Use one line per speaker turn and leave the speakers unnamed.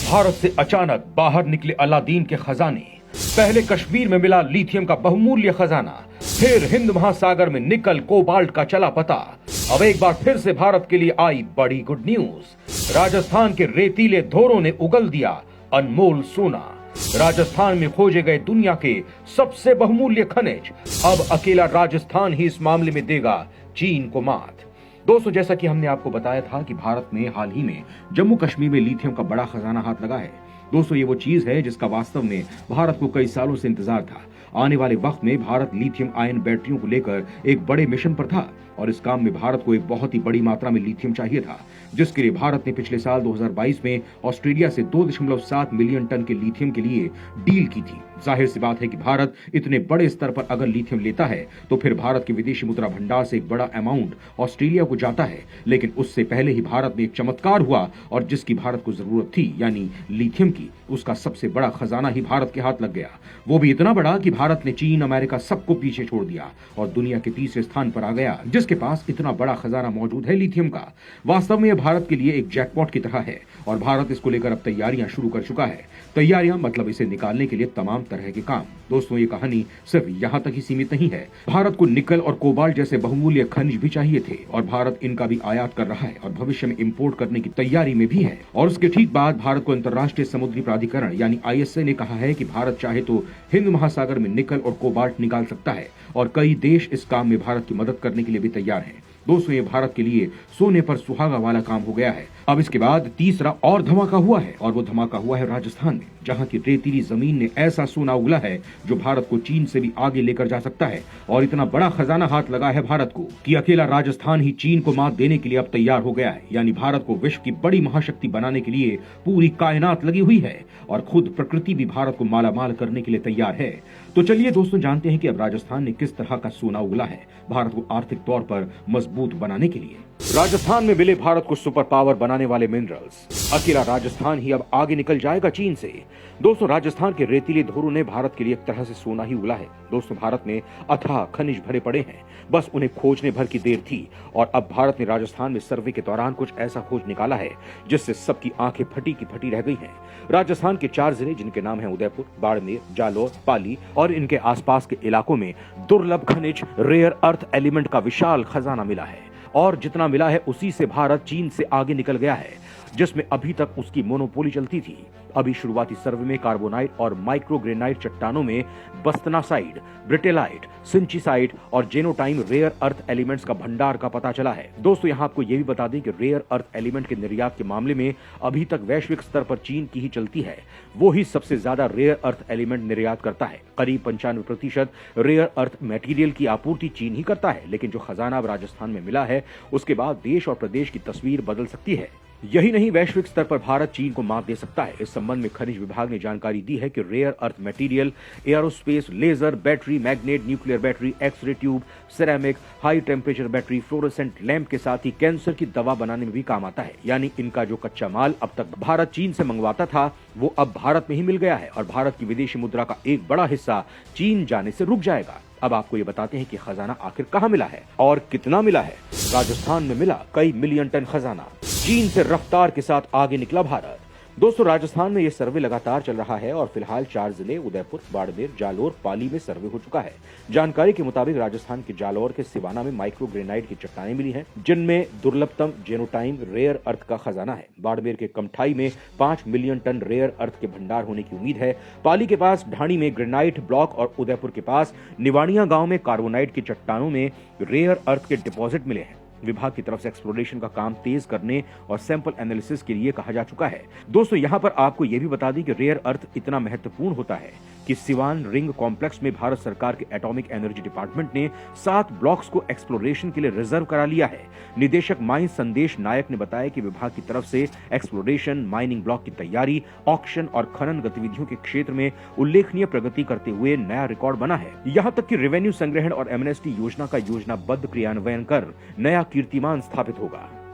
भारत से अचानक बाहर निकले अलादीन के खजाने। पहले कश्मीर में मिला लिथियम का बहुमूल्य खजाना, फिर हिंद महासागर में निकल कोबाल्ट का चला पता। अब एक बार फिर से भारत के लिए आई बड़ी गुड न्यूज। राजस्थान के रेतीले धोरों ने उगल दिया अनमोल सोना। राजस्थान में खोजे गए दुनिया के सबसे बहुमूल्य खनिज। अब अकेला राजस्थान ही इस मामले में देगा चीन को मात। दोस्तों, जैसा कि हमने आपको बताया था कि भारत में हाल ही में जम्मू कश्मीर में लिथियम का बड़ा खजाना हाथ लगा है। दोस्तों, ये वो चीज है जिसका वास्तव में भारत को कई सालों से इंतजार था। आने वाले वक्त में भारत लिथियम आयन बैटरियों को लेकर एक बड़े मिशन पर था और इस काम में भारत को एक बहुत ही बड़ी मात्रा में लिथियम चाहिए था, जिसके लिए भारत ने पिछले साल 2022 में ऑस्ट्रेलिया से 2.7 मिलियन टन के लिथियम के लिए डील की थी। जाहिर सी बात है कि भारत इतने बड़े स्तर पर अगर लिथियम लेता है तो फिर भारत के विदेशी मुद्रा भंडार से एक बड़ा अमाउंट ऑस्ट्रेलिया को जाता है। लेकिन उससे पहले ही भारत में एक चमत्कार हुआ और जिसकी भारत को जरूरत थी, यानी लिथियम की, उसका सबसे बड़ा खजाना ही भारत के हाथ लग गया। वो भी इतना बड़ा कि भारत ने चीन, अमेरिका सबको पीछे छोड़ दिया और दुनिया के तीसरे स्थान पर आ गया, जिसके पास इतना बड़ा खजाना मौजूद है लिथियम का। वास्तव में यह भारत के लिए एक जैकपॉट की तरह है और भारत इसको लेकर अब तैयारियां शुरू कर चुका है। तैयारियां मतलब इसे निकालने के लिए तमाम तरह के काम। दोस्तों, ये कहानी सिर्फ यहाँ तक ही सीमित नहीं है। भारत को निकल और कोबाल्ट जैसे बहुमूल्य खनिज भी चाहिए थे और भारत इनका भी आयात कर रहा है और भविष्य में इंपोर्ट करने की तैयारी में भी है। और उसके ठीक बाद भारत को अंतर्राष्ट्रीय समुद्री प्राधिकरण यानी ISA ने कहा है कि भारत चाहे तो हिंद महासागर में निकल और कोबाल्ट निकाल सकता है और कई देश इस काम में भारत की मदद करने के लिए भी तैयार हैं। दोस्तों, ये भारत के लिए सोने पर सुहागा वाला काम हो गया है। अब इसके बाद तीसरा और धमाका हुआ है और वो धमाका हुआ है राजस्थान में, जहां की रेतीली जमीन ने ऐसा सोना उगला है जो भारत को चीन से भी आगे लेकर जा सकता है। और इतना बड़ा खजाना हाथ लगा है भारत को कि अकेला राजस्थान ही चीन को मात देने के लिए अब तैयार हो गया है। यानी भारत को विश्व की बड़ी महाशक्ति बनाने के लिए पूरी कायनात लगी हुई है और खुद प्रकृति भी भारत को मालामाल करने के लिए तैयार है। तो चलिए दोस्तों, जानते हैं कि अब राजस्थान ने किस तरह का सोना उगला है भारत को आर्थिक तौर पर मजबूत बनाने के लिए। राजस्थान में मिले भारत को सुपर पावर बनाने वाले मिनरल्स। अकेला राजस्थान ही अब आगे निकल जाएगा चीन से। दोस्तों, राजस्थान के रेतीले धोरों ने भारत के लिए एक तरह से सोना ही उगला है। दोस्तों, भारत में अथाह खनिज भरे पड़े हैं, बस उन्हें खोजने भर की देर थी। और अब भारत ने राजस्थान में सर्वे के दौरान कुछ ऐसा खोज निकाला है जिससे सबकी आंखें फटी की फटी रह गई हैं। राजस्थान के 4 जिले, जिनके नाम है उदयपुर, बाड़मेर, जालौर, पाली और इनके आसपास के इलाकों में दुर्लभ खनिज, रेयर अर्थ एलिमेंट का विशाल खजाना मिला है। और जितना मिला है उसी से भारत चीन से आगे निकल गया है, जिसमें अभी तक उसकी मोनोपोली चलती थी। अभी शुरुआती सर्वे में कार्बोनाइट और माइक्रोग्रेनाइट चट्टानों में बस्तनासाइड, ब्रिटेलाइट, सिंचिसाइड और जेनोटाइम रेयर अर्थ एलिमेंट्स का भंडार का पता चला है। दोस्तों, यहां आपको यह भी बता दें कि रेयर अर्थ एलिमेंट के निर्यात के मामले में अभी तक वैश्विक स्तर पर चीन की ही चलती है। वो ही सबसे ज्यादा रेयर अर्थ एलिमेंट निर्यात करता है। करीब 95% रेयर अर्थ मटेरियल की आपूर्ति चीन ही करता है। लेकिन जो खजाना अब राजस्थान में मिला है, उसके बाद देश और प्रदेश की तस्वीर बदल सकती है। यही नहीं, वैश्विक स्तर पर भारत चीन को मात दे सकता है। इस संबंध में खनिज विभाग ने जानकारी दी है कि rare earth material aerospace, laser, battery, magnet, nuclear battery, X ray tube, ceramic, high temperature battery, fluorescent lamp के साथ ही कैंसर की दवा बनाने में भी काम आता है। यानी इनका जो कच्चा माल अब तक भारत चीन से मंगवाता था, वो अब भारत में ही मिल गया है और भारत की विदेशी मुद्रा का एक बड़ा हिस्सा चीन जाने से रुक जाएगा। अब आपको ये बताते हैं कि खजाना आखिर कहां मिला है और कितना मिला है। राजस्थान में मिला कई मिलियन टन खजाना। चीन से रफ्तार के साथ आगे निकला भारत। दोस्तों, राजस्थान में यह सर्वे लगातार चल रहा है और फिलहाल 4 जिले उदयपुर, बाड़मेर, जालौर, पाली में सर्वे हो चुका है। जानकारी के मुताबिक राजस्थान के जालौर के सिवाना में माइक्रोग्रेनाइट की चट्टानें मिली हैं, जिनमें दुर्लभतम जेनोटाइम रेयर अर्थ का खजाना है। बाड़मेर के कमठाई में 5 मिलियन टन रेयर अर्थ के भंडार होने की उम्मीद है। पाली के पास ढाणी में ग्रेनाइट ब्लॉक और उदयपुर के पास निवाणिया गांव में कार्बोनाइट की चट्टानों में रेयर अर्थ के डिपॉजिट मिले हैं। विभाग की तरफ से एक्सप्लोरेशन का काम तेज करने और सैंपल एनालिसिस के लिए कहा जा चुका है। दोस्तों, यहां पर आपको यह भी बता दें कि रेयर अर्थ इतना महत्वपूर्ण होता है कि सिवान रिंग कॉम्प्लेक्स में भारत सरकार के एटॉमिक एनर्जी डिपार्टमेंट ने 7 ब्लॉक्स को एक्सप्लोरेशन के लिए रिजर्व करा लिया है। निदेशक माइंस संदेश नायक ने बताया कि विभाग की तरफ से एक्सप्लोरेशन, माइनिंग ब्लॉक की तैयारी, ऑक्शन और खनन गतिविधियों के क्षेत्र में उल्लेखनीय प्रगति करते हुए नया रिकॉर्ड बना है। यहां तक कि रेवेन्यू संग्रहण और एमनेस्टी योजना का योजनाबद्ध क्रियान्वयन कर नया कीर्तिमान स्थापित होगा।